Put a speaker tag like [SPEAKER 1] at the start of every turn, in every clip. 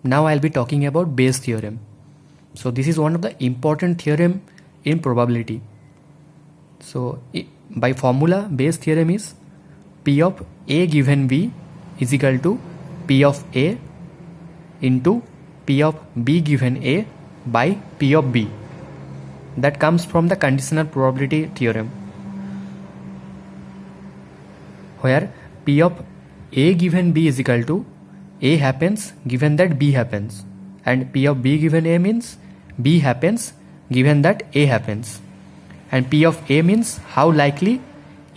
[SPEAKER 1] now I'll be talking about Bayes theorem. So this is one of the important theorem in probability. So by formula, Bayes theorem is P of A given B is equal to P of A into P of B given A by P of B. That comes from the conditional probability theorem, where P of A given B is equal to A happens given that B happens, and P of B given A means B happens given that A happens, and P of A means how likely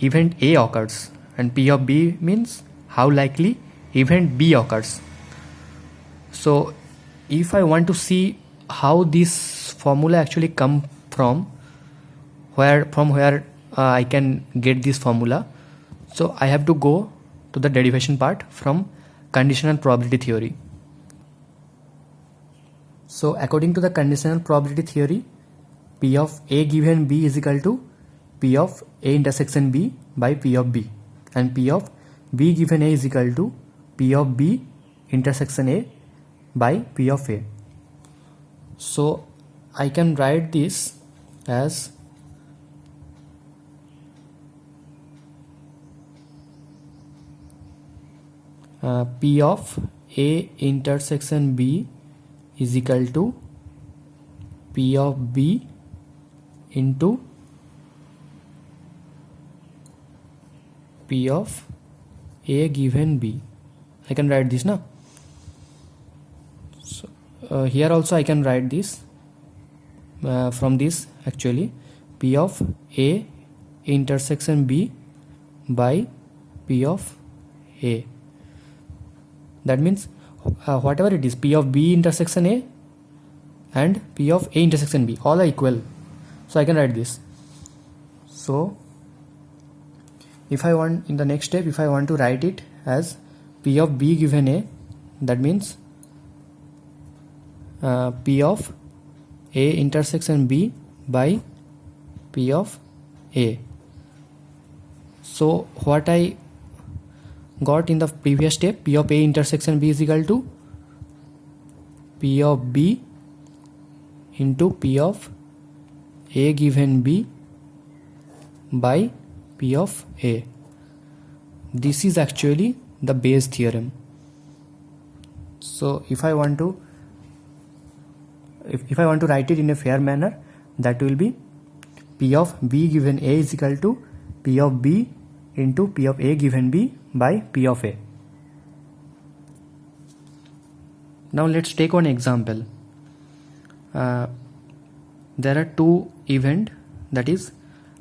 [SPEAKER 1] event A occurs, and P of B means how likely event B occurs. So if I want to see how this formula actually come from where I can get this formula, so I have to go to the derivation part from conditional probability theory. So according to the conditional probability theory, P of A given B is equal to P of A intersection B by P of B, and P of B given A is equal to P of B intersection A by P of A. So I can write this as P of A intersection B is equal to P of B into P of A given B. I can write this now. So here also I can write this from this actually P of A intersection B by P of A. That means whatever it is, P of B intersection A and P of A intersection B, all are equal. So I can write this. So if I want, in the next step, if I want to write it as P of B given A, that means P of A intersection B by P of A. So what I got in the previous step, P of A intersection B is equal to P of B into P of A given B by P of A. This is actually the Bayes theorem. So if I want to write it in a fair manner, that will be P of B given A is equal to P of B into P of A given B by P of A. Now let's take one example. There are two events, that is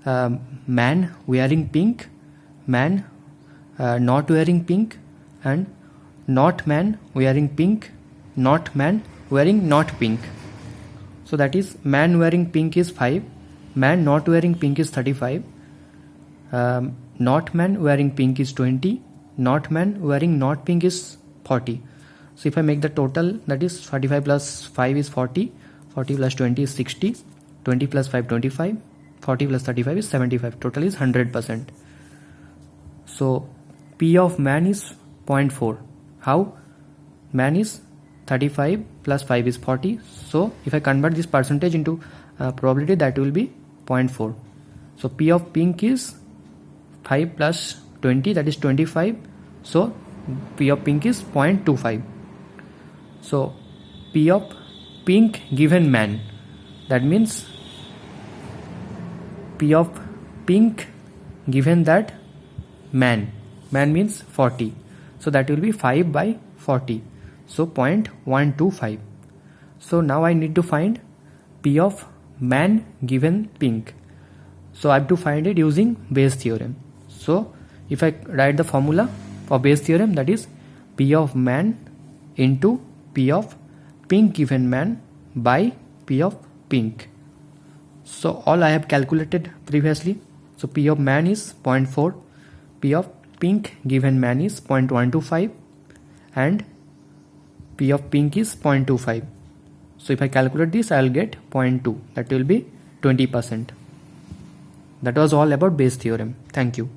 [SPEAKER 1] man wearing pink, man not wearing pink, and not man wearing pink, not man wearing not pink. So that is man wearing pink is 5, man not wearing pink is 35, not man wearing pink is 20, not man wearing not pink is 40. So if I make the total, that is 45 plus 5 is 40, 40 plus 20 is 60, 20 plus 5 25, 40 plus 35 is 75, total is 100%. So P of man is 0.4. How? Man is 35 plus 5 is 40. So if I convert this percentage into probability, that will be 0.4. So P of pink is 5 plus 20, that is 25. So P of pink is 0.25. So P of pink given man, that means P of pink given that man means 40. So that will be 5 by 40. So 0.125. So now I need to find P of man given pink. So I have to find it using Bayes theorem. So if I write the formula for Bayes theorem, that is P of man into P of pink given man by P of pink. So all I have calculated previously. So P of man is 0.4, P of pink given man is 0.125, and P of pink is 0.25. So if I calculate this, I will get 0.2. That will be 20%. That was all about Bayes theorem. Thank you.